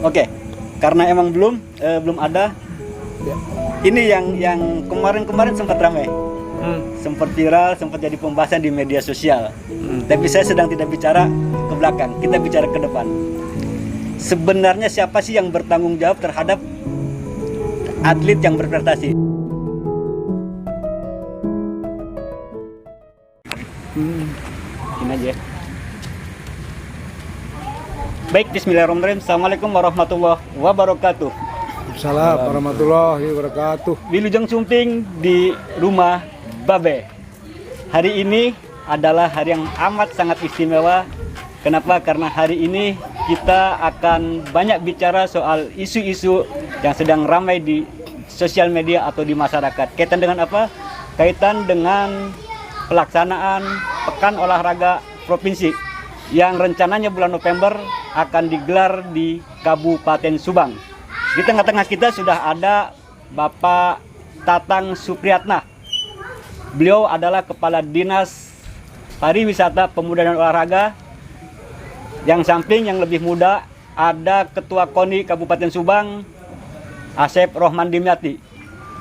Oke, karena emang belum ada. Ya. Ini yang kemarin sempat ramai, sempat viral, sempat jadi pembahasan di media sosial. Tapi saya sedang tidak bicara ke belakang, kita bicara ke depan. Sebenarnya siapa sih yang bertanggung jawab terhadap atlet yang berprestasi? Ini aja. Baik, bismillahirrahmanirrahim. Assalamualaikum warahmatullahi wabarakatuh. Assalamualaikum warahmatullahi wabarakatuh. Wilujeng Sumping di rumah Babe. Hari ini adalah hari yang amat sangat istimewa. Kenapa? Karena hari ini kita akan banyak bicara soal isu-isu yang sedang ramai di sosial media atau di masyarakat. Kaitan dengan apa? Kaitan dengan pelaksanaan Pekan Olahraga Provinsi yang rencananya bulan November akan digelar di Kabupaten Subang. Di tengah-tengah kita sudah ada Bapak Tatang Supriyatna. Beliau adalah Kepala Dinas Pariwisata, Pemuda dan Olahraga. Yang samping yang lebih muda ada Ketua KONI Kabupaten Subang, Asep Rohman Dimyati.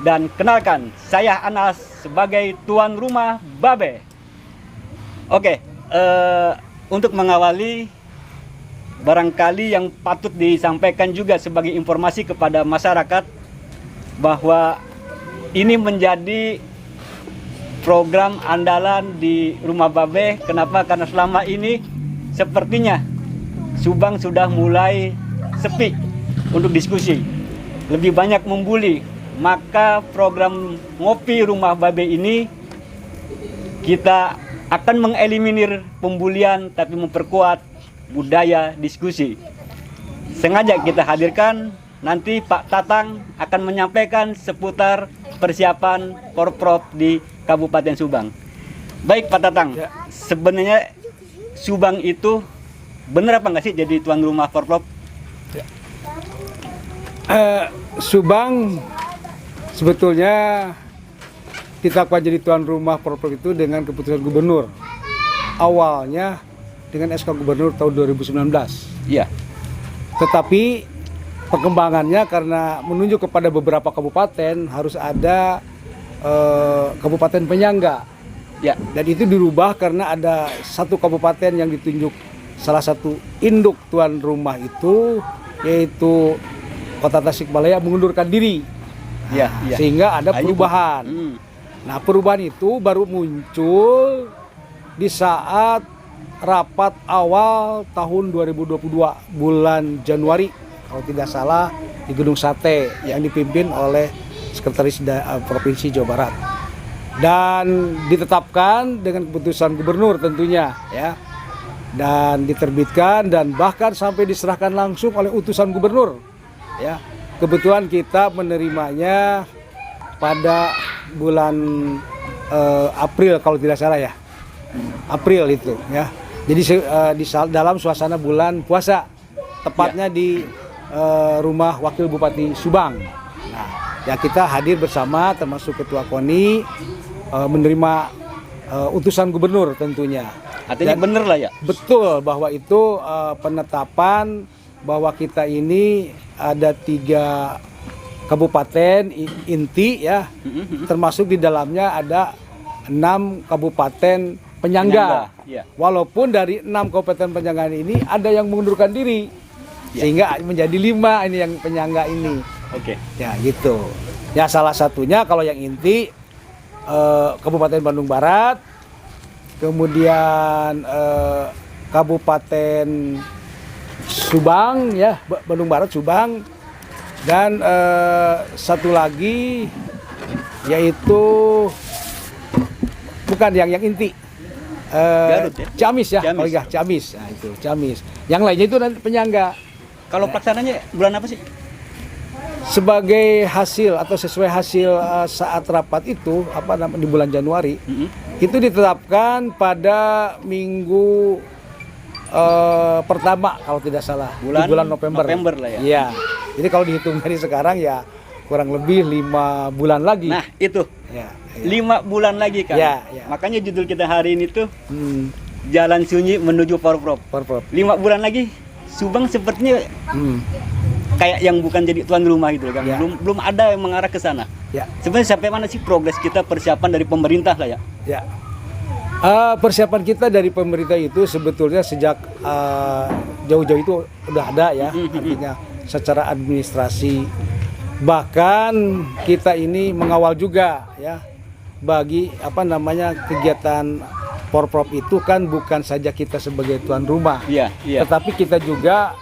Dan kenalkan, saya Anas sebagai tuan rumah Babe. Oke, untuk mengawali, barangkali yang patut disampaikan juga sebagai informasi kepada masyarakat bahwa ini menjadi program andalan di Rumah Babe. Kenapa? Karena selama ini sepertinya Subang sudah mulai sepi untuk diskusi, lebih banyak membuli. Maka program Ngopi Rumah Babe ini kita akan mengeliminir pembulian tapi memperkuat budaya diskusi. Sengaja kita hadirkan, nanti Pak Tatang akan menyampaikan seputar persiapan Porprov di Kabupaten Subang. Baik Pak Tatang, Ya. Sebenarnya Subang itu benar apa nggak sih jadi tuan rumah Porprov? Subang sebetulnya ditetapkan jadi tuan rumah Porprov itu dengan keputusan gubernur. Awalnya dengan SK Gubernur tahun 2019. Iya. Tetapi perkembangannya karena menunjuk kepada beberapa kabupaten harus ada kabupaten penyangga. Ya. Dan itu dirubah karena ada satu kabupaten yang ditunjuk salah satu induk tuan rumah itu, yaitu Kota Tasikmalaya mengundurkan diri. Iya, Nah, iya. sehingga ada perubahan. Nah, perubahan itu baru muncul di saat rapat awal tahun 2022 bulan Januari kalau tidak salah di Gedung Sate yang dipimpin oleh Sekretaris Provinsi Jawa Barat. Dan ditetapkan dengan keputusan gubernur tentunya ya. Dan diterbitkan dan bahkan sampai diserahkan langsung oleh utusan gubernur ya. Kebetulan kita menerimanya pada bulan April kalau tidak salah ya. April itu ya. Jadi dalam suasana bulan puasa, tepatnya di rumah Wakil Bupati Subang. Nah, ya kita hadir bersama termasuk Ketua KONI menerima utusan gubernur tentunya. Artinya bener lah ya. Betul bahwa itu penetapan bahwa kita ini ada 3 kabupaten inti ya, termasuk di dalamnya ada 6 kabupaten penyangga. Ya. Walaupun dari 6 kabupaten penyangga ini ada yang mengundurkan diri, Ya. sehingga menjadi 5 ini yang penyangga ini. Oke. Ya gitu. Ya salah satunya kalau yang inti Kabupaten Bandung Barat, kemudian Kabupaten Subang ya, Bandung Barat, Subang, dan satu lagi yaitu bukan yang inti. Garut ya? Ciamis ya, Ciamis. oh iya Ciamis. Nah itu Ciamis. Yang lainnya itu nanti penyangga. Kalau pelaksananya bulan apa sih? Sebagai hasil atau sesuai hasil saat rapat itu di bulan Januari itu ditetapkan pada minggu pertama kalau tidak salah di bulan November lah ya. Iya. Jadi kalau dihitung dari sekarang ya kurang lebih 5 bulan lagi. Nah itu Ya, 5 bulan lagi kan. Ya, ya. Makanya judul kita hari ini tuh jalan sunyi menuju Porprov. Porprov. 5 bulan lagi Subang sepertinya kayak yang bukan jadi tuan rumah gitu kan. Ya. Belum ada yang mengarah ke sana. Ya. Sebenarnya sampai mana sih progres kita persiapan dari pemerintah lah ya? Ya. Persiapan kita dari pemerintah itu sebetulnya sejak jauh-jauh itu udah ada ya, artinya secara administrasi. Bahkan kita ini mengawal juga ya bagi kegiatan Porprov itu kan bukan saja kita sebagai tuan rumah, Iya, iya. tetapi kita juga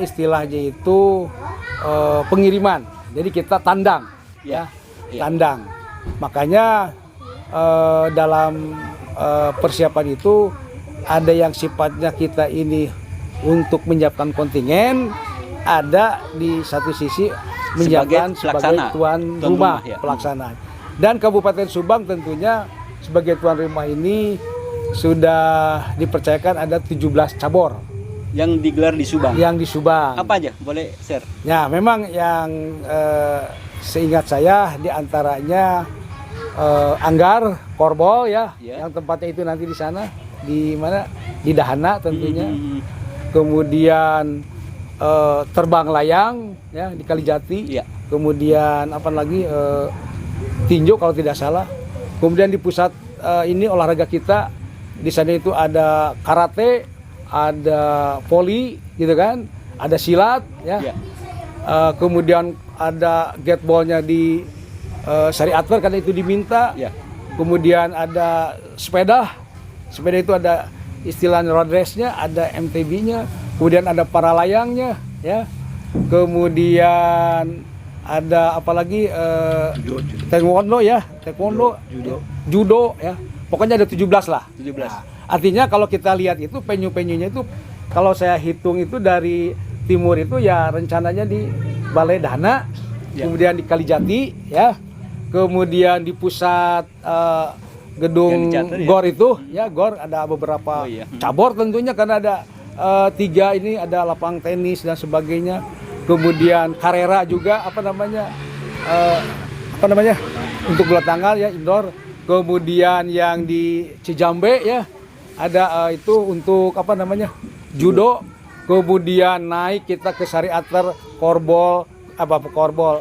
istilahnya itu pengiriman. Jadi kita tandang, Iya, iya. tandang. Makanya dalam persiapan itu ada yang sifatnya kita ini untuk menyiapkan kontingen, ada di satu sisi menyiapkan sebagai tuan rumah ya. pelaksana. Dan Kabupaten Subang tentunya sebagai tuan rumah ini sudah dipercayakan ada 17 cabur Yang digelar di Subang. yang di Subang. Apa aja? Boleh share? Ya, memang yang seingat saya diantaranya Anggar, Korbol ya, Ya. yang tempatnya itu nanti di sana, di mana? Di Dahana tentunya. Hmm. Kemudian terbang layang ya di Kalijati. Ya. Kemudian apa lagi? Tinju kalau tidak salah. Kemudian di pusat ini olahraga kita di sana itu ada karate, ada voli gitu kan, ada silat ya. Ya. Kemudian ada gateballnya di Sari Atwer karena itu diminta. Ya. Kemudian ada sepeda itu ada istilahnya road race-nya, ada MTB-nya, kemudian ada para layangnya ya. Kemudian ada apalagi taekwondo ya, judo ya. Pokoknya ada 17 lah. 17. Nah, artinya kalau kita lihat itu penyu-penyunya itu kalau saya hitung itu dari timur itu ya rencananya di Balai Dahana, Ya. kemudian di Kalijati ya. Kemudian di pusat gedung Yang dicatat, ya? GOR itu ya, GOR ada beberapa Oh, iya. cabur tentunya karena ada 3 ini, ada lapang tenis dan sebagainya. Kemudian karera juga untuk bola tanggal ya indoor. Kemudian yang di Cijambe ya ada itu untuk judo. Kemudian naik kita ke Sari Atwer, korbol,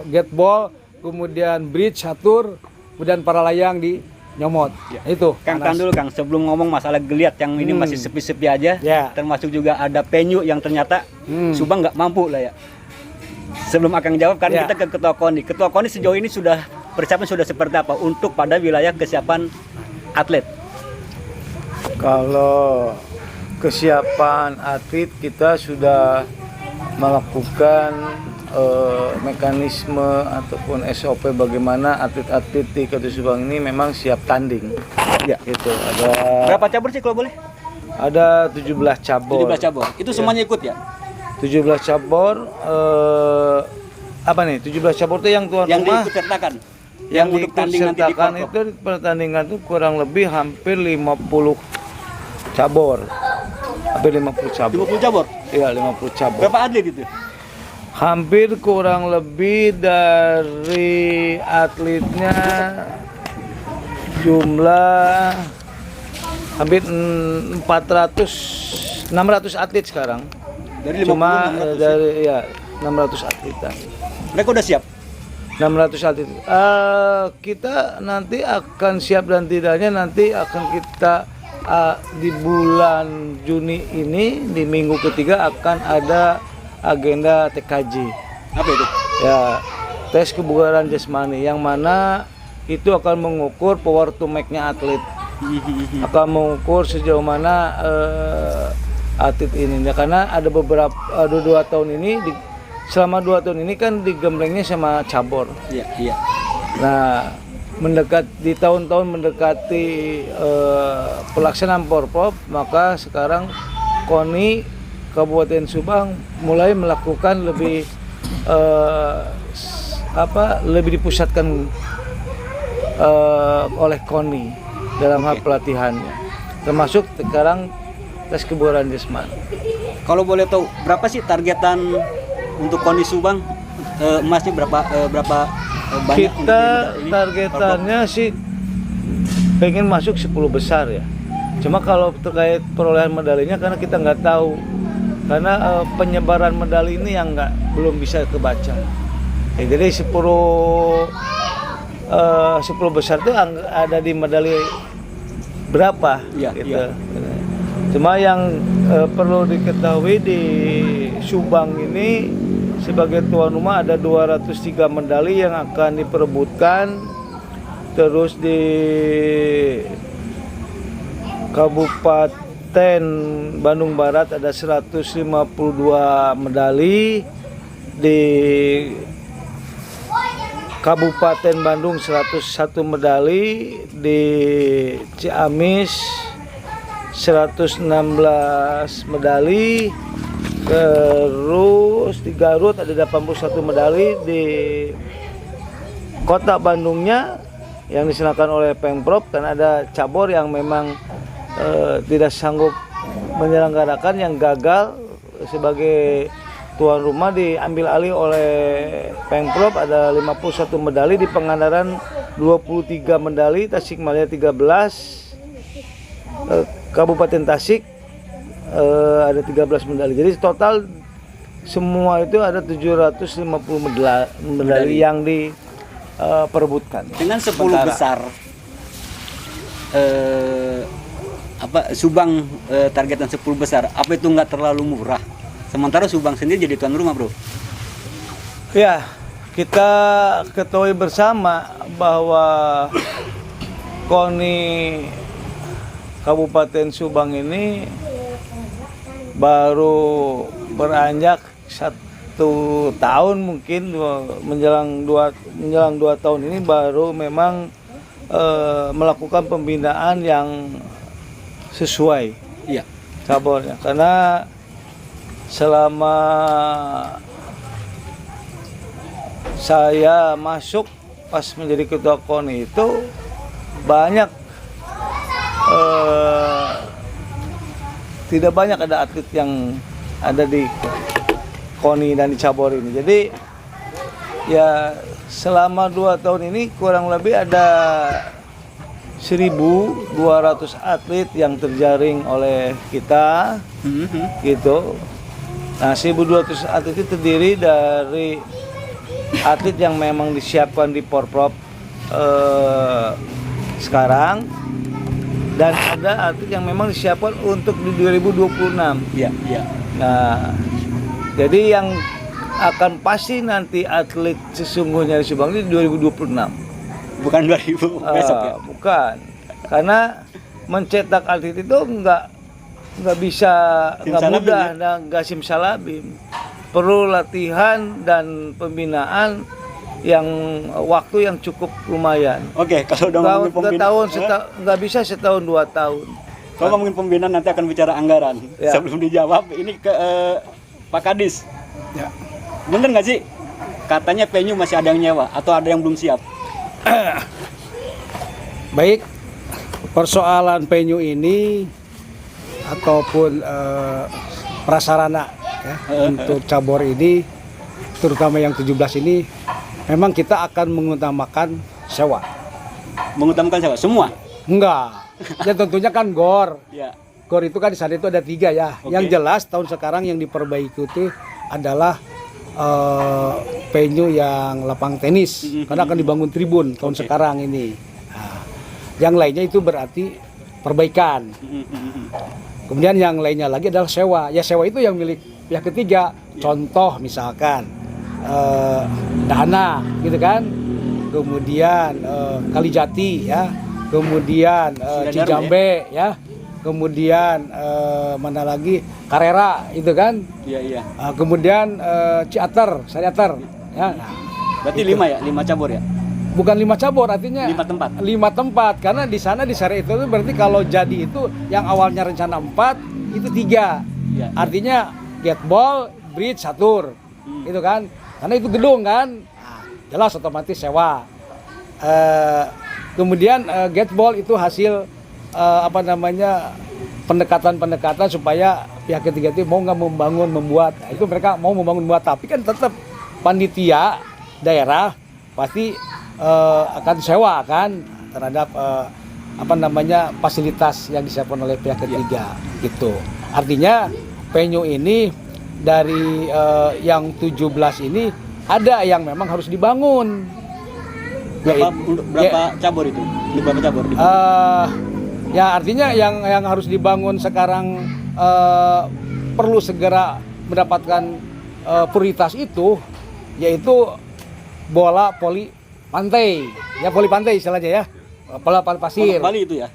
gateball, kemudian bridge catur, kemudian para layang di Nyomot. Ya. Itu. Kang, panas. tahan dulu Kang, sebelum ngomong masalah geliat yang ini masih sepi-sepi aja, Ya. termasuk juga ada penyu yang ternyata Subang nggak mampu lah ya. Sebelum Akang jawab kan Ya. kita ke Ketua KONI. Ketua KONI sejauh ini sudah persiapan sudah seperti apa untuk pada wilayah kesiapan atlet? Kalau kesiapan atlet kita sudah melakukan mekanisme ataupun SOP bagaimana atlet-atlet di Kota Subang ini memang siap tanding. Ya. Gitu. Ada Berapa cabur sih kalau boleh? 17 cabur. 17 cabur. Itu semuanya ikut ya? 17 cabur 17 cabur itu yang tuan Yang rumah diikut sertakan. yang untuk tanding nanti di diikutsertakan Porprov. itu pertandingan itu kurang lebih hampir 50 cabur. Hampir 50 cabur. 50 cabur. Iya, 50 cabur. Berapa atlet itu? Hampir kurang lebih dari atletnya jumlah hampir 600 atlet sekarang. Dari 50 Cuma 600 dari 600 atletan. Mereka udah siap. 600 atlet. Kita nanti akan siap dan tidaknya nanti akan kita di bulan Juni ini di minggu ketiga akan ada agenda TKJ. Apa itu? Ya, tes kebugaran jasmani yang mana itu akan mengukur power to make-nya atlet. Akan mengukur sejauh mana atlet ini ya, karena ada beberapa 2 tahun ini selama 2 tahun ini kan digemblengnya sama cabur. Iya, iya. Nah, di tahun-tahun mendekati pelaksanaan Porprov, maka sekarang KONI Kabupaten Subang mulai melakukan lebih dipusatkan oleh KONI dalam hal pelatihannya, termasuk sekarang tes kebugaran jasmani. Kalau boleh tahu berapa sih targetan untuk KONI Subang? Emasnya berapa banyak? Kita untuk ini? targetannya sih pengen masuk 10 besar ya. Cuma kalau terkait perolehan medalinya karena kita nggak tahu, karena penyebaran medali ini yang belum bisa kebaca. Jadi 10 besar itu ada di medali berapa? Iya, gitu. iya. Cuma yang perlu diketahui di Subang ini sebagai tuan rumah ada 203 medali yang akan diperebutkan. Terus di Kabupaten Bandung Barat ada 152 medali, di Kabupaten Bandung 101 medali, di Ciamis 116 medali, terus di Garut ada 81 medali, di Kota Bandungnya yang diserahkan oleh Pemprov karena ada cabur yang memang tidak sanggup menyelenggarakan, yang gagal sebagai tuan rumah diambil alih oleh Pemprov, ada 51 medali, di Pangandaran 23 medali, Tasikmalaya 13, Kabupaten Tasik ada 13 medali. Jadi total semua itu ada 750 medali yang diperebutkan. Dengan 10 besar Subang targetan 10 besar, apa itu nggak terlalu murah? Sementara Subang sendiri jadi tuan rumah, bro. Ya, kita ketahui bersama bahwa KONI Kabupaten Subang ini baru beranjak 1 tahun, mungkin menjelang 2 tahun ini baru memang melakukan pembinaan yang sesuai Iya. cabornya, karena selama saya masuk pas menjadi ketua KONI itu banyak tidak banyak ada atlet yang ada di KONI dan di cabur ini. Jadi ya selama 2 tahun ini kurang lebih ada 1.200 atlet yang terjaring oleh kita, gitu. Nah, 1.200 atlet itu terdiri dari atlet yang memang disiapkan di Porprov sekarang, dan ada atlet yang memang disiapkan untuk di 2026. Iya, iya. Nah, jadi yang akan pasti nanti atlet sesungguhnya di Subang ini 2026. Bukan 2000 besok ya. Bukan, karena mencetak atlet itu nggak bisa, nggak mudah, nggak simsalabim. Perlu latihan dan pembinaan yang waktu yang cukup lumayan. Oke, kalau udah ngomongin pembinaan, nggak bisa setahun 2 tahun. kalau ngomongin pembinaan nanti akan bicara anggaran. Ya. Sebelum dijawab, ini ke Pak Kadis. Ya. Bener nggak sih? Katanya venue masih ada yang nyewa atau ada yang belum siap? Baik, persoalan venue ini ataupun prasarana ya, untuk cabur ini, terutama yang 17 ini, memang kita akan mengutamakan sewa. Mengutamakan siapa? Semua? Enggak, ya tentunya kan GOR. Ya. GOR itu kan di sana itu ada 3 ya. Oke. Yang jelas tahun sekarang yang diperbaiki itu adalah venue yang lapang tenis, karena akan dibangun tribun tahun sekarang ini. Nah, yang lainnya itu berarti perbaikan. Kemudian yang lainnya lagi adalah sewa. Ya sewa itu yang milik pihak ketiga. Contoh misalkan Dana, gitu kan. Kemudian Kalijati ya. Kemudian Cijambe ya. Kemudian mana lagi, Karera itu kan. Iya, iya. Kemudian Ciater, Sariater ya. Nah, Berarti itu. 5 ya? 5 cabur ya? Bukan 5 cabur, artinya 5 tempat. 5 tempat, karena di sana di Sari itu berarti kalau jadi itu yang awalnya rencana 4 itu 3. Iya. Artinya Gateball, Bridge, Satur. Itu kan. Karena itu gedung kan. Nah, jelas otomatis sewa. Kemudian Gateball itu hasil pendekatan supaya pihak ketiga itu mau nggak membuat. Nah, itu mereka mau membangun, tapi kan tetap panitia daerah pasti akan sewa kan terhadap fasilitas yang disiapkan oleh pihak ketiga gitu. Artinya venue ini dari yang 17 ini ada yang memang harus dibangun. Berapa cabur itu? Berapa cabur? Ya artinya yang harus dibangun sekarang perlu segera mendapatkan prioritas itu, yaitu bola voli pantai, ya voli pantai istilahnya ya, bola pasir. Pondok Bali itu ya?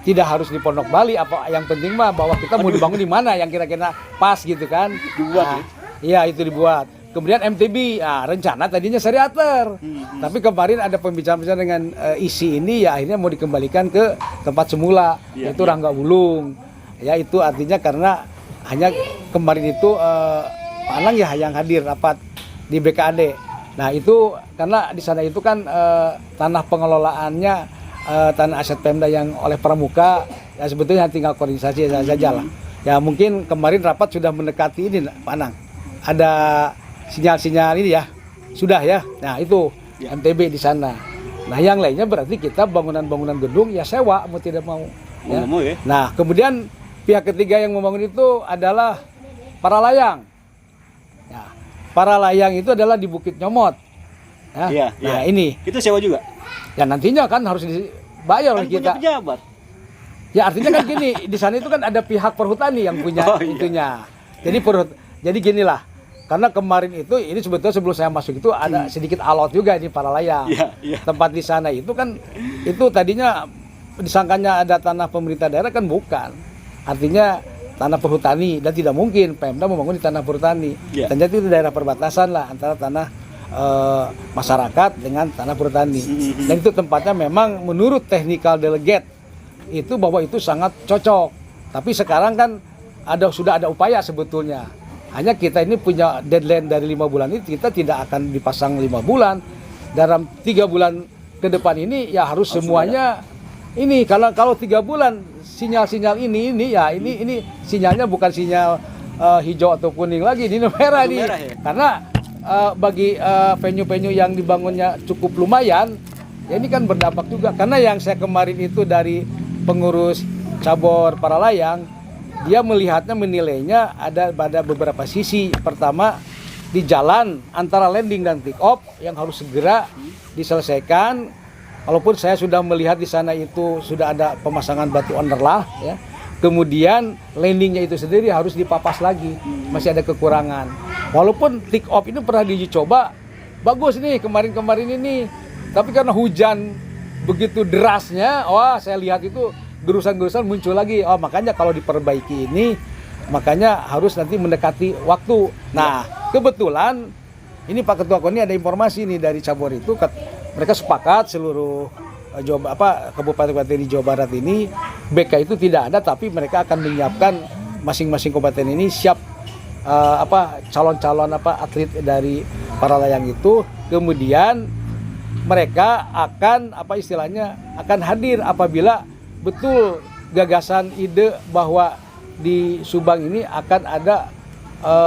Tidak harus di Pondok Bali, apa yang penting mah bahwa kita mau dibangun di mana yang kira-kira pas gitu kan. Dibuat Iya itu dibuat. Kemudian MTB, rencana tadinya Sariater, tapi kemarin ada pembicaraan dengan isi ini ya akhirnya mau dikembalikan ke tempat semula, yaitu Rangga Ulung. Ya itu artinya karena hanya kemarin itu Pak Anang ya yang hadir rapat di BKAD. Nah itu karena di sana itu kan tanah pengelolaannya tanah aset Pemda yang oleh Pramuka, ya sebetulnya tinggal koordinasi saja lah. Ya mungkin kemarin rapat sudah mendekati ini Pak Anang. Ada sinyal-sinyal ini ya, sudah ya. Nah itu MTB di sana. Nah yang lainnya berarti kita bangunan-bangunan gedung ya sewa mau tidak mau. Ya. Nah kemudian pihak ketiga yang membangun itu adalah para layang. Ya, para layang itu adalah di Bukit Nyomot. Ya. Nah ini. Itu sewa juga? Ya nantinya kan harus dibayar oleh kita. Pejabat. Ya artinya kan gini, di sana itu kan ada pihak perhutani yang punya itunya. Jadi ginilah. Karena kemarin itu ini sebetulnya sebelum saya masuk itu ada sedikit alot juga di para layang. Tempat di sana itu kan itu tadinya disangkanya ada tanah pemerintah daerah kan bukan. Artinya tanah perhutani dan tidak mungkin Pemda membangun di tanah perhutani. Ternyata itu daerah perbatasan lah antara tanah masyarakat dengan tanah perhutani. Dan itu tempatnya memang menurut technical delegate itu bahwa itu sangat cocok. Tapi sekarang kan sudah ada upaya sebetulnya. Hanya kita ini punya deadline dari 5 bulan ini, kita tidak akan dipasang 5 bulan. Dalam 3 bulan ke depan ini ya harus semuanya ini. Kalau 3 bulan sinyal-sinyal ini sinyalnya bukan sinyal hijau atau kuning lagi, ini merah nih. Ya? Karena bagi venue-venue yang dibangunnya cukup lumayan, ya ini kan berdampak juga. Karena yang saya kemarin itu dari pengurus cabur para layang, dia menilainya ada pada beberapa sisi. Pertama, di jalan antara landing dan take off yang harus segera diselesaikan. Walaupun saya sudah melihat di sana itu sudah ada pemasangan batu underlah, ya. Kemudian landingnya itu sendiri harus dipapas lagi, masih ada kekurangan. Walaupun take off ini pernah diuji coba, bagus nih kemarin ini. Tapi karena hujan begitu derasnya, saya lihat itu gerusan-gerusan muncul lagi. Makanya kalau diperbaiki ini, makanya harus nanti mendekati waktu. Nah, kebetulan ini Pak Ketua KONI ada informasi nih dari cabur itu, mereka sepakat seluruh kabupaten di Jawa Barat ini BK itu tidak ada, tapi mereka akan menyiapkan masing-masing kabupaten ini siap calon-calon atlet dari para layang itu. Kemudian mereka akan akan hadir apabila betul gagasan ide bahwa di Subang ini akan ada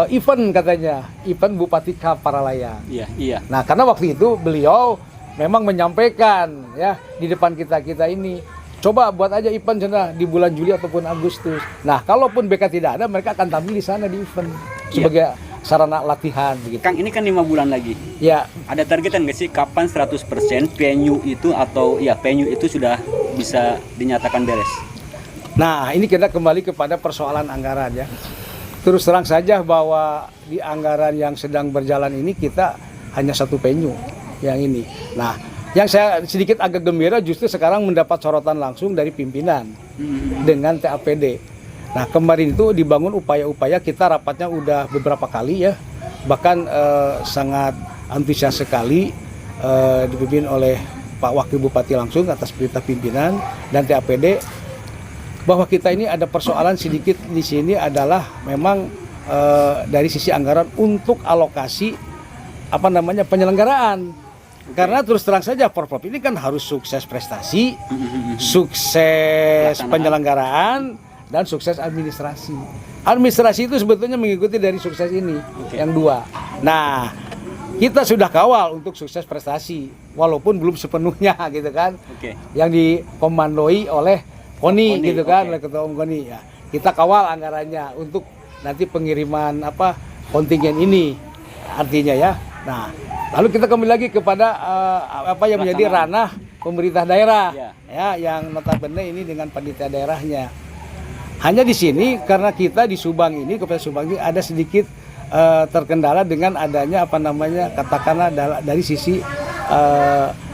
event katanya, event Bupati Cup para layang. Iya. Nah, karena waktu itu beliau memang menyampaikan ya di depan kita ini, coba buat aja event sana di bulan Juli ataupun Agustus. Nah, kalaupun BK tidak ada, mereka akan tampil di sana di event sebagai sarana latihan begitu. Kang, ini kan 5 bulan lagi. Ya. Ada targetan nggak sih kapan 100% venue itu venue itu sudah bisa dinyatakan beres? Nah, ini kita kembali kepada persoalan anggaran ya. Terus terang saja bahwa di anggaran yang sedang berjalan ini kita hanya 1 venue yang ini. Nah, yang saya sedikit agak gembira justru sekarang mendapat sorotan langsung dari pimpinan dengan TAPD. Nah, kemarin itu dibangun upaya-upaya, kita rapatnya udah beberapa kali ya. Bahkan sangat antusias sekali dipimpin oleh Pak Wakil Bupati langsung atas perintah pimpinan dan TAPD, bahwa kita ini ada persoalan sedikit di sini adalah memang dari sisi anggaran untuk alokasi penyelenggaraan. Karena terus terang saja Porprov ini kan harus sukses prestasi, sukses penyelenggaraan, dan sukses administrasi. Administrasi itu sebetulnya mengikuti dari sukses ini, yang 2. Nah, kita sudah kawal untuk sukses prestasi, walaupun belum sepenuhnya gitu kan. Oke. Yang dikomandoi oleh KONI gitu kan, oke. oleh Ketua Umum KONI ya. Kita kawal anggarannya untuk nanti pengiriman kontingen ini artinya ya. Nah, lalu kita kembali lagi kepada apa yang menjadi ranah pemerintah daerah ya, yang notabene ini dengan panitia daerahnya. Hanya di sini karena kita di Subang ini, Kabupaten Subang ini ada sedikit terkendala dengan adanya katakanlah dari sisi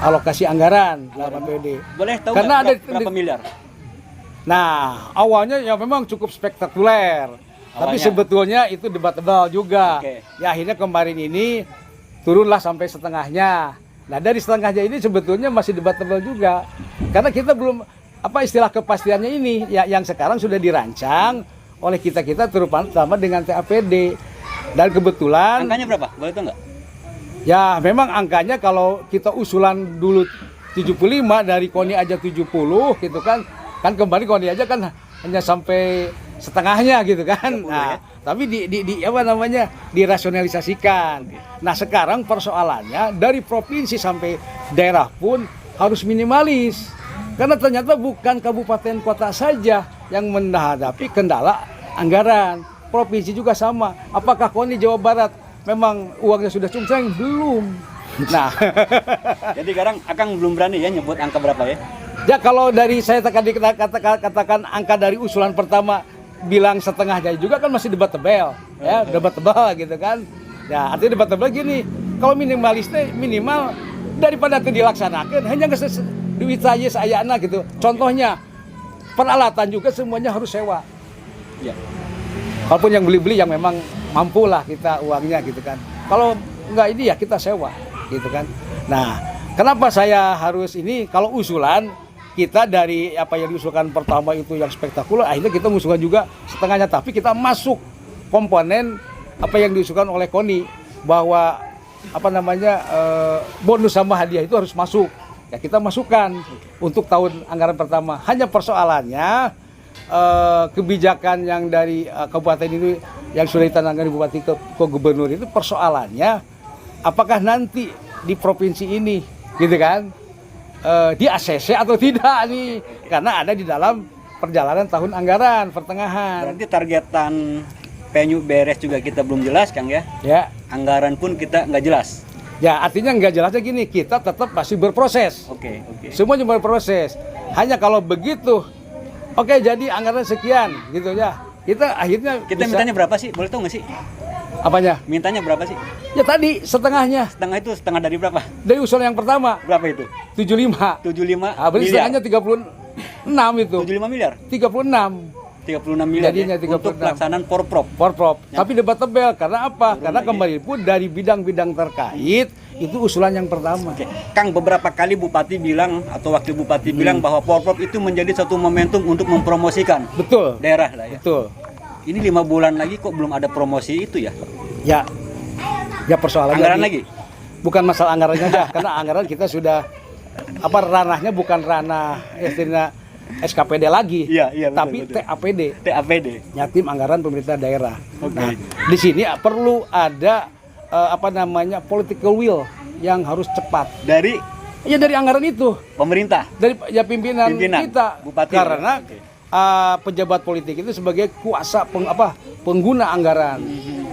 alokasi anggaran dalam APBD. Boleh tahu Karena nggak ada berapa miliar? Nah, awalnya ya memang cukup spektakuler. Tapi Awalnya. sebetulnya itu debatable juga. Oke. Ya akhirnya kemarin ini turunlah sampai setengahnya. Nah, dari setengahnya ini sebetulnya masih debatable juga. Karena kita belum istilah kepastiannya ini ya, yang sekarang sudah dirancang oleh kita-kita terutama dengan TAPD. Dan kebetulan Angkanya berapa? Boleh tahu nggak? ya memang angkanya kalau kita usulan dulu 75, dari KONI aja 70 gitu kan. Kan kembali KONI aja kan hanya sampai setengahnya gitu kan. 30, Nah, ya? tapi dirasionalisasikan. Nah, sekarang persoalannya dari provinsi sampai daerah pun harus minimalis. Karena ternyata bukan kabupaten kota saja yang menghadapi kendala anggaran. Provinsi juga sama. Apakah KONI Jawa Barat memang uangnya sudah cungceng? Belum. Nah, Jadi sekarang Akang belum berani ya nyebut angka berapa ya? ya kalau dari saya katakan angka dari usulan pertama bilang setengahnya juga kan masih debatable ya, debatable gitu kan. Ya, artinya debatable gini, kalau minimal daripada itu dilaksanakan hanya duit saja sayana gitu. Contohnya peralatan juga semuanya harus sewa. Ya. Walaupun yang beli-beli yang memang mampu lah kita uangnya gitu kan. Kalau enggak ini ya kita sewa gitu kan. Nah, kenapa saya harus ini? Kalau usulan kita dari apa yang diusulkan pertama itu yang spektakuler, akhirnya kita mengusulkan juga setengahnya, tapi kita masuk komponen apa yang diusulkan oleh KONI bahwa bonus sama hadiah itu harus masuk. Ya kita masukkan untuk tahun anggaran pertama. Hanya persoalannya kebijakan yang dari kabupaten ini yang sudah ditangani Bupati ke Gubernur itu persoalannya apakah nanti di provinsi ini gitu kan di ACC atau tidak nih, karena ada di dalam perjalanan tahun anggaran pertengahan. Berarti targetan penyu beres juga kita belum jelas, Kang ya? Ya, Anggaran pun kita nggak jelas. ya artinya nggak jelasnya gini, kita tetap masih berproses. Oke. Semuanya berproses. Hanya kalau begitu, oke jadi anggaran sekian gitu ya. Kita akhirnya Kita bisa, mintanya berapa sih? Boleh tahu nggak sih? apanya? Mintanya berapa sih? Ya tadi setengahnya Setengah itu setengah dari berapa? dari usulan yang pertama Berapa itu? 75. 75 Berarti miliar. setengahnya 36 itu. 75 miliar. 36 36 miliar Jadinya ya, untuk 36. pelaksanaan porprov. Porprov. Ya. Tapi debatable karena apa? Turun Karena lagi. kembali pun dari bidang-bidang terkait itu usulan yang pertama. Oke. Kang, beberapa kali Bupati bilang atau Wakil Bupati bilang bahwa porprov itu menjadi satu momentum untuk mempromosikan Betul. daerah lah ya. Betul. Ini 5 bulan lagi kok belum ada promosi itu ya? Ya. Ya persoalannya Anggaran lagi? Bukan masalah anggarannya aja, karena anggaran kita sudah ranahnya bukan ranah SKPD lagi, Iya, betul, tapi betul. TAPD, TAPD. ya tim anggaran pemerintah daerah. Oke. Nah, di sini perlu ada political will yang harus cepat. Dari Dari anggaran itu, pemerintah. dari pimpinan kita, Bupati. karena Oke. pejabat politik itu sebagai kuasa pengguna anggaran.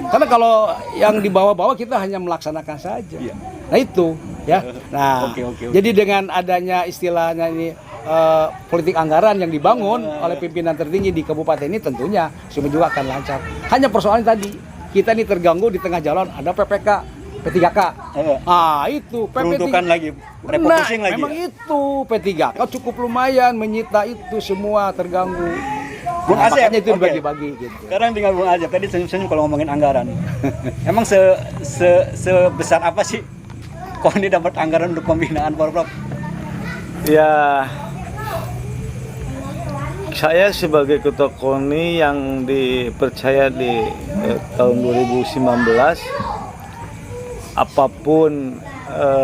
Karena kalau yang di bawah-bawah kita hanya melaksanakan saja. Iya. Nah itu ya. Nah, Oke. jadi dengan adanya istilahnya ini politik anggaran yang dibangun oleh pimpinan tertinggi di kabupaten ini tentunya semua juga akan lancar. Hanya persoalan tadi kita ini terganggu di tengah jalan ada PPK, P3K. Itu Peruntukan lagi, refocusing lagi. Memang itu P3K cukup lumayan menyita itu semua terganggu. Bung Asep, makanya itu oke. dibagi-bagi gitu. Sekarang tinggal Bung Asep, tadi senyum-senyum kalau ngomongin anggaran. Emang sebesar apa sih KONI dapat anggaran untuk pembinaan porprov? Ya, saya sebagai ketua KONI yang dipercaya di tahun 2019, apapun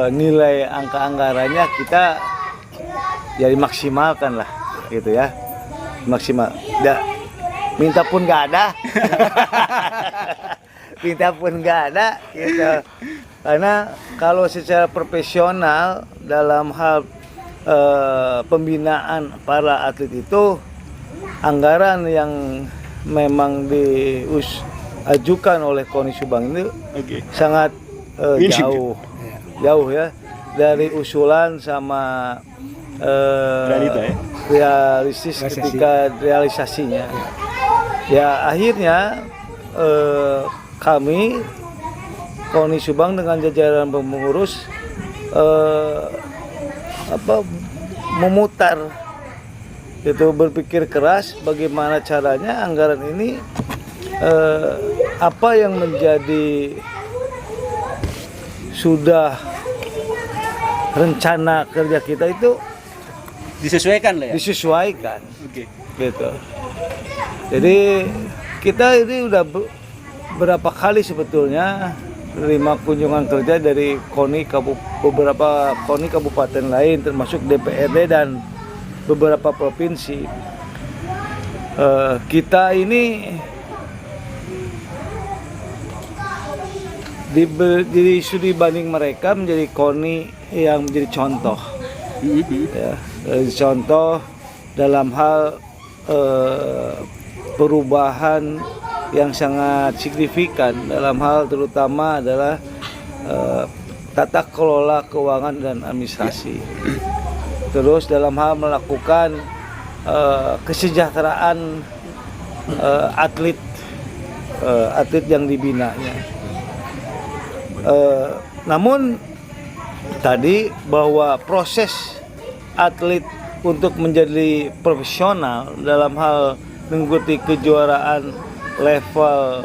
nilai angka anggarannya kita jadi maksimalkan lah gitu ya, maksimal. Minta pun nggak ada, minta pun nggak ada gitu. Karena kalau secara profesional dalam hal pembinaan para atlet itu anggaran yang memang diajukan oleh KONI Subang itu sangat jauh ya dari usulan sama realistis ketika realisasinya. Ya akhirnya kami KONI Subang dengan jajaran pengurus memutar itu, berpikir keras bagaimana caranya anggaran ini apa yang menjadi sudah rencana kerja kita itu Disesuaikan lah ya. disesuaikan. Oke. Gitu. Jadi kita ini udah berapa kali sebetulnya terima kunjungan kerja dari beberapa KONI kabupaten lain termasuk DPRD dan beberapa provinsi. Kita ini di studi banding mereka menjadi KONI yang menjadi contoh. Ya, contoh dalam hal perubahan yang sangat signifikan dalam hal terutama adalah tata kelola keuangan dan administrasi. Terus dalam hal melakukan kesejahteraan atlet yang dibinanya. Namun tadi bahwa proses atlet untuk menjadi profesional dalam hal mengikuti kejuaraan level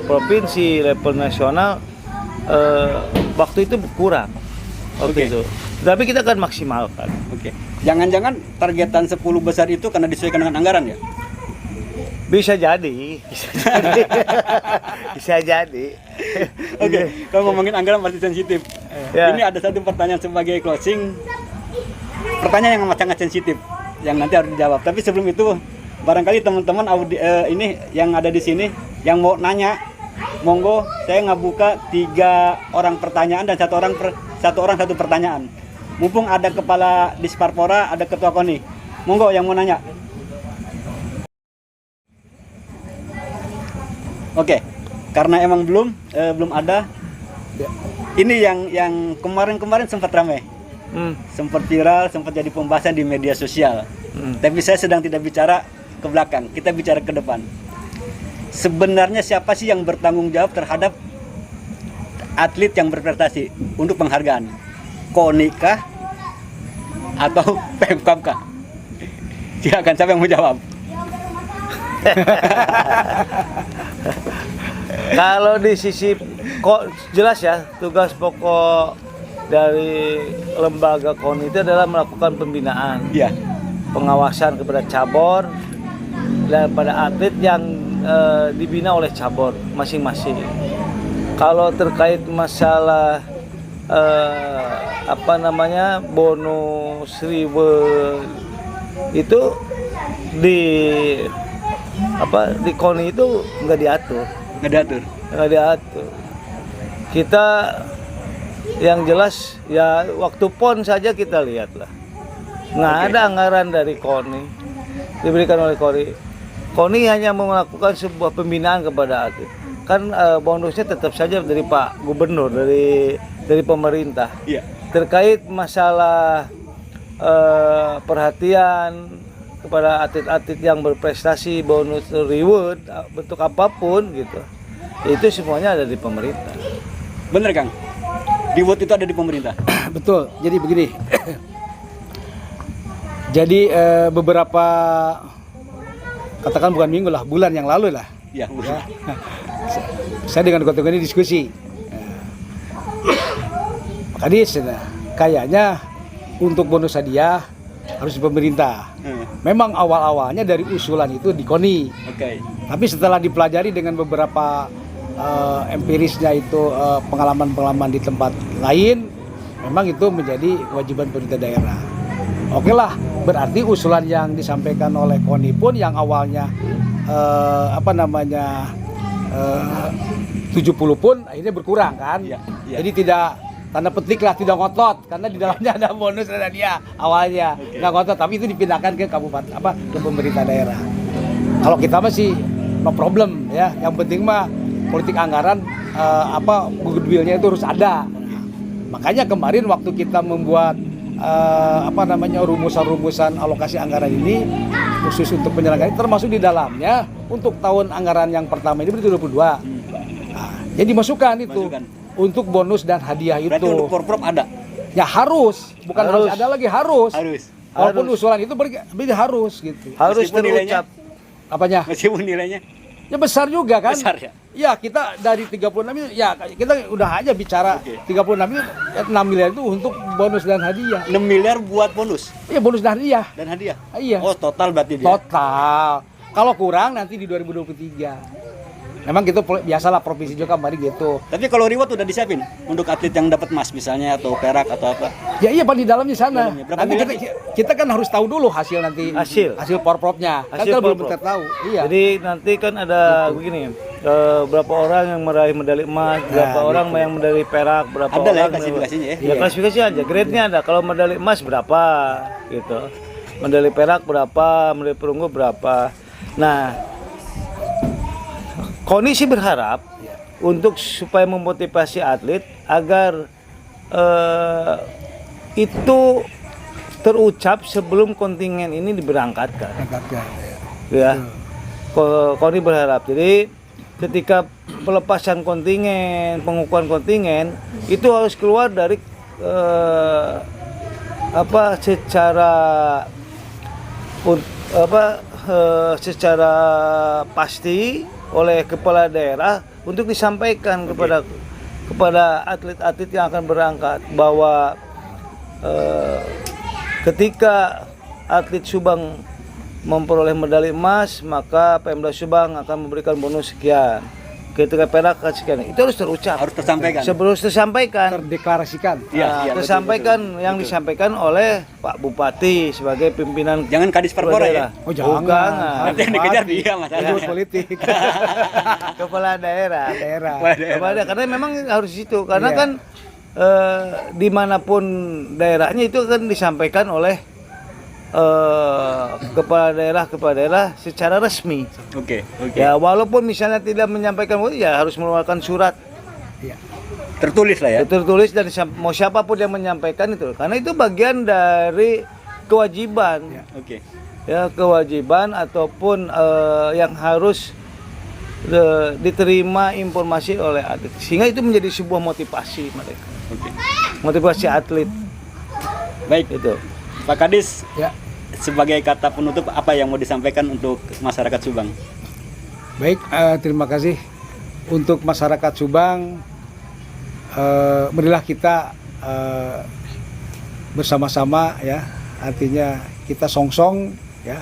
provinsi, level nasional, waktu itu kurang. Itu. Tapi kita akan maksimalkan. Oke. Jangan-jangan targetan 10 besar itu karena disesuaikan dengan anggaran ya? Bisa jadi. Bisa jadi. Oke. Kalau ngomongin anggaran pasti sensitif. Ya. Ini ada satu pertanyaan sebagai closing. Pertanyaan yang sangat sensitif yang nanti harus dijawab. Tapi sebelum itu, barangkali teman-teman ini yang ada di sini yang mau nanya, monggo saya ngebuka 3 orang pertanyaan dan satu orang satu pertanyaan. Mumpung ada kepala Disparpora, ada ketua KONI. Monggo yang mau nanya. Oke. Karena emang belum ada. Ini yang kemarin sempat ramai. Sempat viral, sempat jadi pembahasan di media sosial. Tapi saya sedang tidak bicara ke belakang, kita bicara ke depan. Sebenarnya siapa sih yang bertanggung jawab terhadap atlet yang berprestasi untuk penghargaan? KONI kah atau Pemkab kah? Silakan, siapa yang mau jawab? Kalau di sisi kok jelas ya, tugas pokok dari lembaga KONI itu adalah melakukan pembinaan, pengawasan kepada cabur dan pada atlet yang dibina oleh cabur masing-masing. Kalau terkait masalah bonus reward itu di KONI itu nggak diatur. Kita yang jelas ya waktu PON saja kita lihatlah, nggak ada anggaran dari KONI diberikan oleh KONI. KONI hanya melakukan sebuah pembinaan kepada atlet. Kan bonusnya tetap saja dari Pak Gubernur, dari pemerintah. Terkait masalah perhatian kepada atlet-atlet yang berprestasi, bonus reward bentuk apapun gitu, itu semuanya ada di pemerintah. Bener Kang? Reward itu ada di pemerintah. Betul. Jadi begini. Jadi beberapa, katakan bukan minggu lah, bulan yang lalu lah. Ya. Saya dengan ketua ini diskusi. Makanya kayaknya untuk bonus hadiah harus di pemerintah. Memang awal-awalnya dari usulan itu di KONI. Tapi setelah dipelajari dengan beberapa empirisnya itu pengalaman-pengalaman di tempat lain, memang itu menjadi kewajiban pemerintah daerah. Oke lah, berarti usulan yang disampaikan oleh KONI pun yang awalnya 70 pun akhirnya berkurang kan. Iya. Jadi tidak tanda petik lah tidak ngotot karena di dalamnya ada bonus dan hadiah awalnya nggak ngotot, tapi itu dipindahkan ke kabupaten ke pemerintah daerah. Kalau kita masih no problem ya, yang penting mah politik anggaran goodwill-nya itu harus ada. Makanya kemarin waktu kita membuat rumusan-rumusan alokasi anggaran ini khusus untuk penyelenggaraan, termasuk di dalamnya untuk tahun anggaran yang pertama ini 2022. Nah, jadi dimasukkan itu untuk bonus dan hadiah itu. Berarti untuk Porprov ada? Ya harus, bukan harus ada lagi, harus. Walaupun usulan itu berarti harus gitu. Harus Meskipun terucap. Apanya? Meskipun nilainya Ya besar juga kan? besar ya? Ya kita dari 36 itu ya kita udah aja bicara 36 itu 6 miliar itu untuk bonus dan hadiah. 6 miliar buat bonus Iya bonus dan hadiah. dan hadiah? Iya. Oh total berarti dia? Total. Kalau kurang nanti di 2023. Memang gitu biasalah provinsi juga kemarin gitu. Tapi kalau reward udah disiapin untuk atlet yang dapat emas misalnya atau perak atau apa? Ya iya Pak di dalamnya sana. Dalamnya. Berapa Nanti miliar? kita kan harus tahu dulu hasil nanti. Hasil porprovnya. Kan kita belum porprov. tahu. Iya. Jadi nanti kan ada begini, berapa orang yang meraih medali emas, berapa orang yang medali perak, berapa Ada lah ya orang klasifikasinya ya? Ya klasifikasi aja, grade-nya ada. Kalau medali emas berapa gitu. Medali perak berapa, medali perunggu berapa. Nah, KONI sih berharap untuk supaya memotivasi atlet agar itu terucap sebelum kontingen ini diberangkatkan. Ya, KONI berharap. Jadi ketika pelepasan kontingen, pengukuhan kontingen itu harus keluar dari secara pasti oleh kepala daerah untuk disampaikan kepada atlet-atlet yang akan berangkat bahwa ketika atlet Subang memperoleh medali emas maka Pemda Subang akan memberikan bonus sekian. Ketika perak sekian, itu harus terucap, Harus tersampaikan. sebelum tersampaikan. Terdeklarasikan. Iya, iya, Tersampaikan betul. yang disampaikan oleh Pak Bupati sebagai pimpinan. Jangan Kadis Perpora ya? Oh jangan. Nanti yang dikejar dia masalahnya. Itu politik. Kepala daerah. daerah. Kepala daerah. Karena memang harus itu. Karena Iya. kan dimanapun daerahnya itu kan disampaikan oleh kepala daerah secara resmi. Oke. Ya walaupun misalnya tidak menyampaikan, ya harus mengeluarkan surat. Iya. Tertulis lah ya? Tertulis dan mau siapapun yang menyampaikan itu. Karena itu bagian dari kewajiban. Oke. Ya kewajiban ataupun yang harus diterima informasi oleh atlet, sehingga itu menjadi sebuah motivasi mereka. Oke. Motivasi atlet Baik, itu. Pak Kadis, Ya. sebagai kata penutup apa yang mau disampaikan untuk masyarakat Subang? Baik, terima kasih untuk masyarakat Subang. Marilah kita bersama-sama ya, artinya kita songsong ya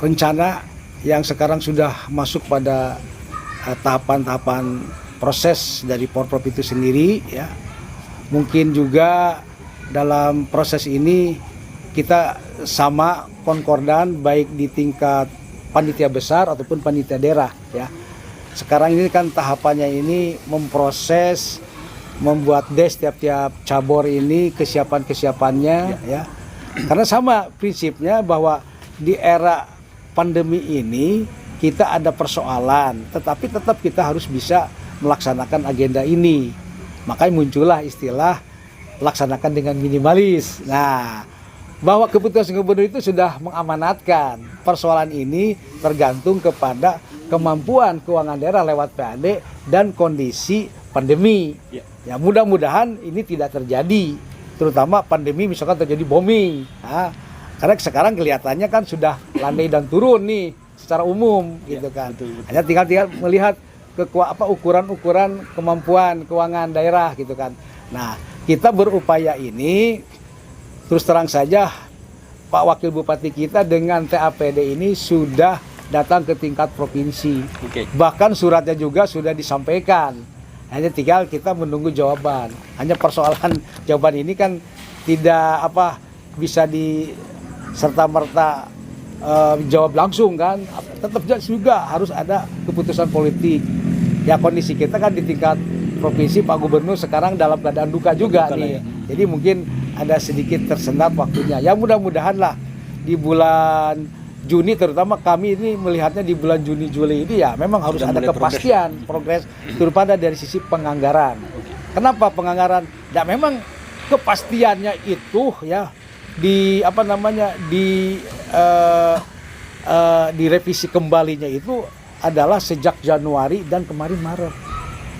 rencana yang sekarang sudah masuk pada tahapan-tahapan proses dari Porprov itu sendiri ya. Mungkin juga dalam proses ini kita sama konkordan baik di tingkat panitia besar ataupun panitia daerah ya. Sekarang ini kan tahapannya ini memproses, membuat tiap-tiap cabur ini kesiapan-kesiapannya ya. Karena sama prinsipnya bahwa di era pandemi ini kita ada persoalan, tetapi tetap kita harus bisa melaksanakan agenda ini. Makanya muncullah istilah laksanakan dengan minimalis. Nah, bahwa keputusan gubernur itu sudah mengamanatkan persoalan ini tergantung kepada kemampuan keuangan daerah lewat PAD dan kondisi pandemi. Ya mudah-mudahan ini tidak terjadi, terutama pandemi misalkan terjadi booming. Nah, karena sekarang kelihatannya kan sudah landai dan turun nih secara umum gitu kan. Hanya tinggal melihat ukuran-ukuran kemampuan keuangan daerah gitu kan. Nah, kita berupaya ini terus terang saja Pak Wakil Bupati kita dengan TAPD ini sudah datang ke tingkat provinsi. Bahkan suratnya juga sudah disampaikan. Hanya tinggal kita menunggu jawaban. Hanya persoalan jawaban ini kan tidak bisa di serta-merta jawab langsung kan, tetap juga harus ada keputusan politik. Ya kondisi kita kan di tingkat provinsi Pak Gubernur sekarang dalam keadaan duka juga nih. Jadi mungkin ada sedikit tersendat waktunya. Ya mudah-mudahan lah di bulan Juni, terutama kami ini melihatnya di bulan Juni Juli ini ya memang harus ada kepastian progres terutama dari sisi penganggaran. Kenapa penganggaran? Ya memang kepastiannya itu ya di revisi kembalinya itu adalah sejak Januari dan kemarin Maret.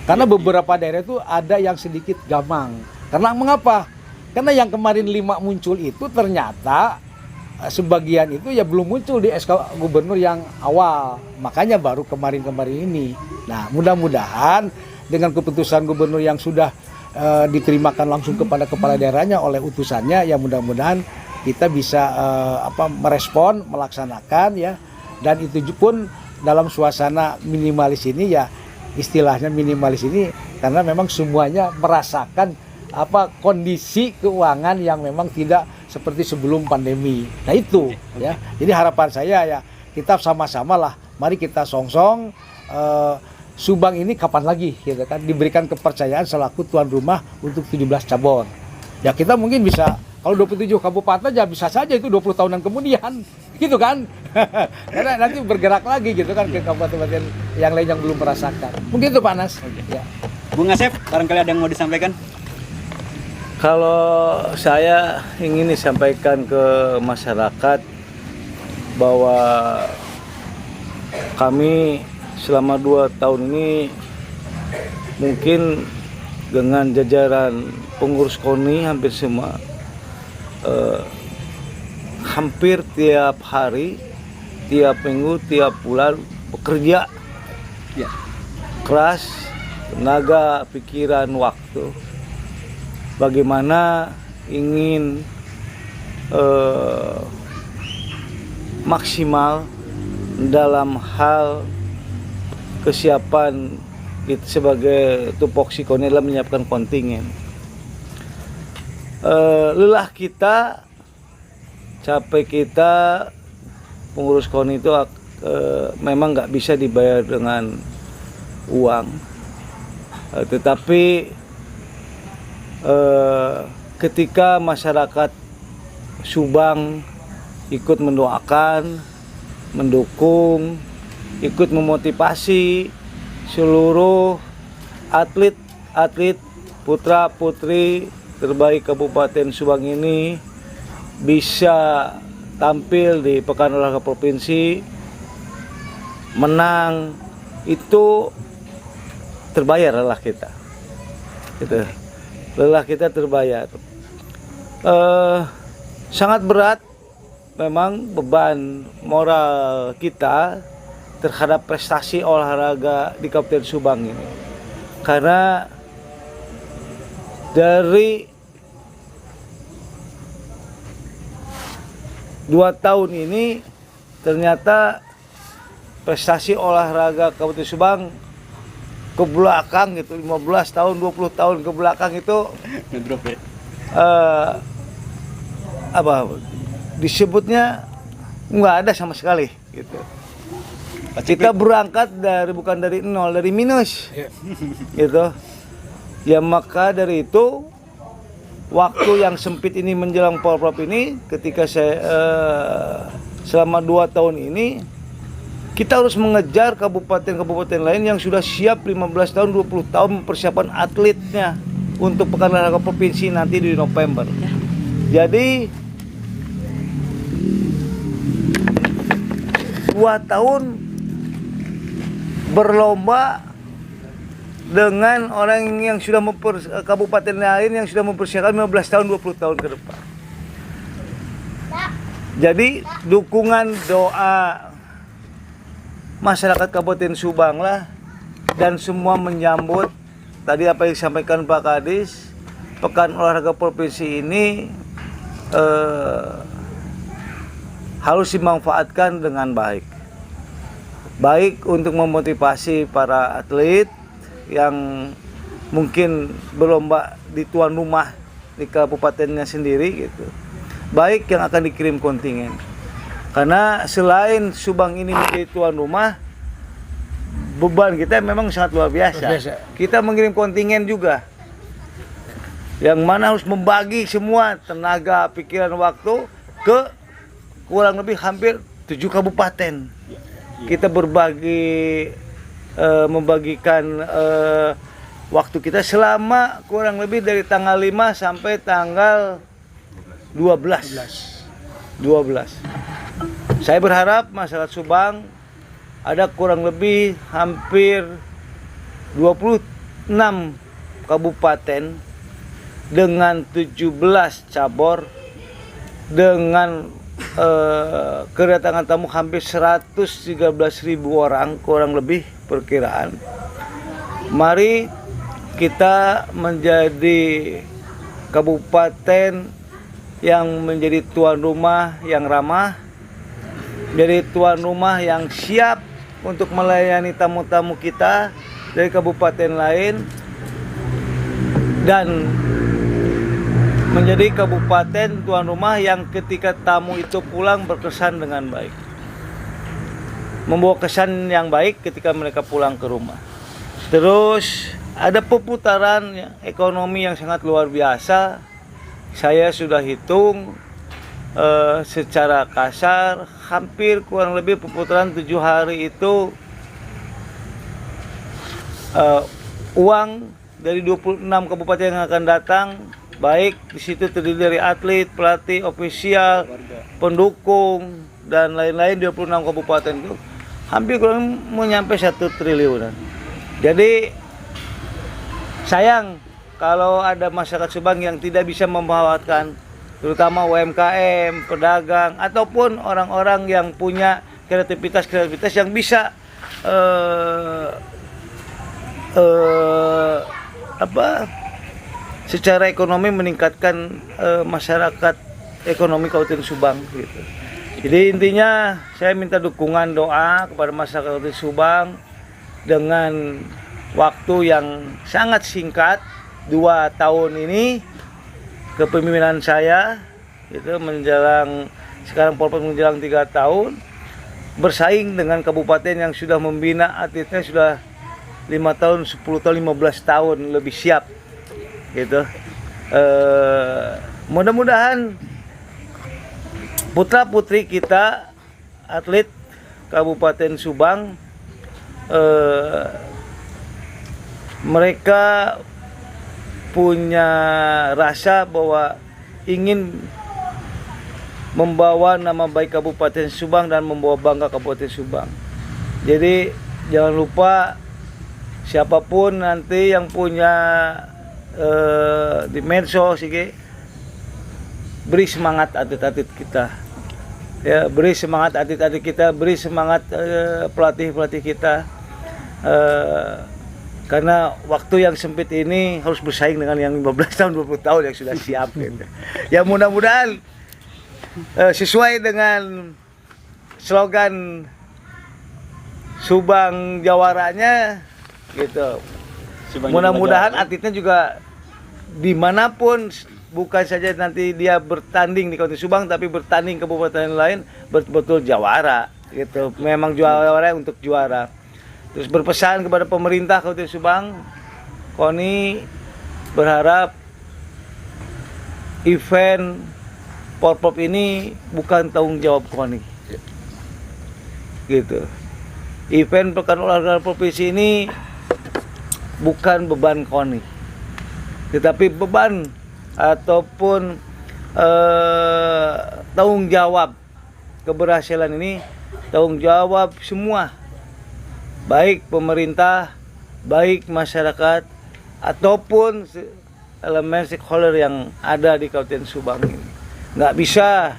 Karena beberapa daerah itu ada yang sedikit gamang. Karena mengapa? Karena yang kemarin 5 muncul itu ternyata sebagian itu ya belum muncul di SK Gubernur yang awal. Makanya baru kemarin-kemarin ini. Nah, mudah-mudahan dengan keputusan Gubernur yang sudah diterimakan langsung kepada kepala daerahnya oleh utusannya, ya mudah-mudahan kita bisa merespon, melaksanakan ya. Dan itu pun dalam suasana minimalis ini ya, istilahnya minimalis ini karena memang semuanya merasakan kondisi keuangan yang memang tidak seperti sebelum pandemi. Nah itu ya. Jadi harapan saya ya kita sama-sama lah, mari kita songsong Subang ini kapan lagi gitu kan diberikan kepercayaan selaku tuan rumah untuk 17 cabur. Ya kita mungkin bisa kalau 27 kabupaten ya bisa saja itu 20 tahunan kemudian gitu kan. Karena nanti bergerak lagi gitu kan ke kabupaten yang lain yang belum merasakan. Mungkin itu Pak Nas. Ya. Bung Asep, barangkali ada yang mau disampaikan? Kalau saya ingin disampaikan ke masyarakat bahwa kami selama 2 tahun ini mungkin dengan jajaran pengurus KONI hampir semua hampir tiap hari, tiap minggu, tiap bulan bekerja Ya. keras, tenaga, pikiran, waktu. Bagaimana ingin maksimal dalam hal kesiapan kita sebagai tupoksi KONI dalam menyiapkan kontingen. Lelah kita, capek kita, pengurus KONI itu memang nggak bisa dibayar dengan uang, tetapi ketika masyarakat Subang ikut mendoakan, mendukung, ikut memotivasi seluruh atlet putra putri terbaik Kabupaten Subang ini bisa tampil di Pekan Olahraga Provinsi, menang, itu terbayar lelah kita. Gitu. Lelah kita terbayar. Sangat berat memang beban moral kita terhadap prestasi olahraga di Kabupaten Subang ini. Karena dari 2 tahun ini ternyata prestasi olahraga Kabupaten Subang ke belakang gitu, 15 tahun, 20 tahun ke belakang itu disebutnya nggak ada sama sekali gitu. Kita berangkat bukan dari nol, dari minus gitu. Ya maka dari itu waktu yang sempit ini menjelang Porprov ini, ketika saya selama 2 tahun ini kita harus mengejar kabupaten-kabupaten lain yang sudah siap 15 tahun, 20 tahun mempersiapkan atletnya untuk Pekan Olahraga Provinsi nanti di November. Jadi 2 tahun berlomba dengan orang yang sudah kabupaten lain yang sudah mempersiapkan 15 tahun, 20 tahun ke depan. Jadi dukungan doa masyarakat Kabupaten Subang lah, dan semua menyambut tadi apa yang disampaikan Pak Kadis, Pekan Olahraga Provinsi ini harus dimanfaatkan dengan baik. Baik untuk memotivasi para atlet yang mungkin berlomba di tuan rumah di kabupatennya sendiri gitu. Baik yang akan dikirim kontingen. Karena selain Subang ini menjadi tuan rumah, beban kita memang sangat luar biasa. Kita mengirim kontingen juga, yang mana harus membagi semua tenaga, pikiran, waktu ke kurang lebih hampir 7 kabupaten. Kita membagikan waktu kita selama kurang lebih dari tanggal 5 sampai tanggal 12. Saya berharap masyarakat Subang ada kurang lebih hampir 26 kabupaten dengan 17 cabur dengan kedatangan tamu hampir 113.000 orang kurang lebih perkiraan. Mari kita menjadi kabupaten yang menjadi tuan rumah yang ramah, jadi tuan rumah yang siap untuk melayani tamu-tamu kita dari kabupaten lain, dan menjadi kabupaten tuan rumah yang ketika tamu itu pulang berkesan dengan baik, membawa kesan yang baik ketika mereka pulang ke rumah. Terus ada perputaran ekonomi yang sangat luar biasa. Saya sudah hitung secara kasar hampir kurang lebih perputaran 7 hari itu uang dari 26 kabupaten yang akan datang, baik di situ terdiri dari atlet, pelatih, ofisial, pendukung dan lain-lain, 26 kabupaten itu hampir kurang menyampai 1 triliunan. Jadi sayang kalau ada masyarakat Subang yang tidak bisa memanfaatkan, terutama UMKM, pedagang, ataupun orang-orang yang punya kreativitas yang bisa secara ekonomi meningkatkan masyarakat ekonomi Kabupaten Subang gitu. Jadi intinya saya minta dukungan doa kepada masyarakat Kabupaten Subang dengan waktu yang sangat singkat, 2 tahun ini kepemimpinan saya itu menjelang sekarang Polpet menjelang 3 tahun, bersaing dengan kabupaten yang sudah membina atletnya sudah 5 tahun, 10 tahun, 15 tahun lebih siap gitu. Mudah-mudahan putra putri kita atlet Kabupaten Subang mereka punya rasa bahwa ingin membawa nama baik Kabupaten Subang dan membawa bangga Kabupaten Subang. Jadi jangan lupa siapapun nanti yang punya di medsos beri semangat atlet-atlet kita, ya, beri semangat atlet-atlet kita, beri semangat pelatih-pelatih kita, karena waktu yang sempit ini harus bersaing dengan yang 15 tahun 20 tahun yang sudah siap gitu. Ya mudah-mudahan sesuai dengan slogan Subang Jawaranya gitu. Mudah-mudahan atletnya juga dimanapun, bukan saja nanti dia bertanding di Kabupaten Subang, tapi bertanding ke kabupaten lain betul-betul jawara gitu. Memang juara untuk juara. Terus berpesan kepada pemerintah Kabupaten Subang, KONI berharap event Porprov ini bukan tanggung jawab KONI gitu. Event Pekan Olahraga Provinsi ini bukan beban KONI, tetapi beban ataupun tanggung jawab keberhasilan ini, tanggung jawab semua, baik pemerintah, baik masyarakat, ataupun elemen stakeholder yang ada di Kabupaten Subang ini. Nggak bisa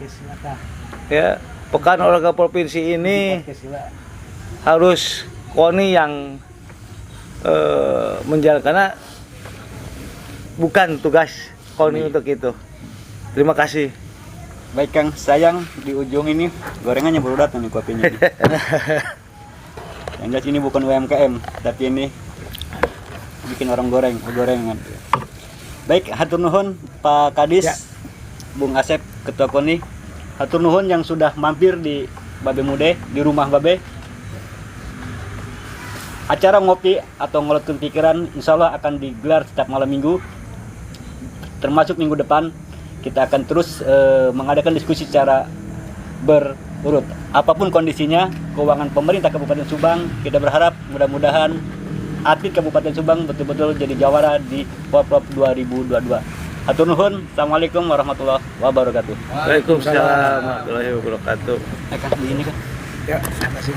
ya, Pekan Olahraga Provinsi ini harus KONI yang menjalankan, karena bukan tugas KONI untuk itu. Terima kasih. Baik Kang, sayang di ujung ini gorengannya baru datang nih kopinya. Yang jelas ini bukan UMKM, tapi ini bikin orang gorengan. Baik, hatur nuhun Pak Kadis, ya. Bung Asep, Ketua KONI. Hatur nuhun yang sudah mampir di Babe Mude, di rumah Babe. Acara ngopi atau ngolotkeun pikiran insya Allah akan digelar setiap malam minggu. Termasuk minggu depan kita akan terus mengadakan diskusi secara berurut. Apapun kondisinya, keuangan pemerintah Kabupaten Subang, kita berharap mudah-mudahan atlet Kabupaten Subang betul-betul jadi jawara di Porprov 2022. Hatur nuhun. Assalamualaikum warahmatullahi wabarakatuh. Waalaikumsalam warahmatullahi wabarakatuh. Begini kan. Ya, terima kasih.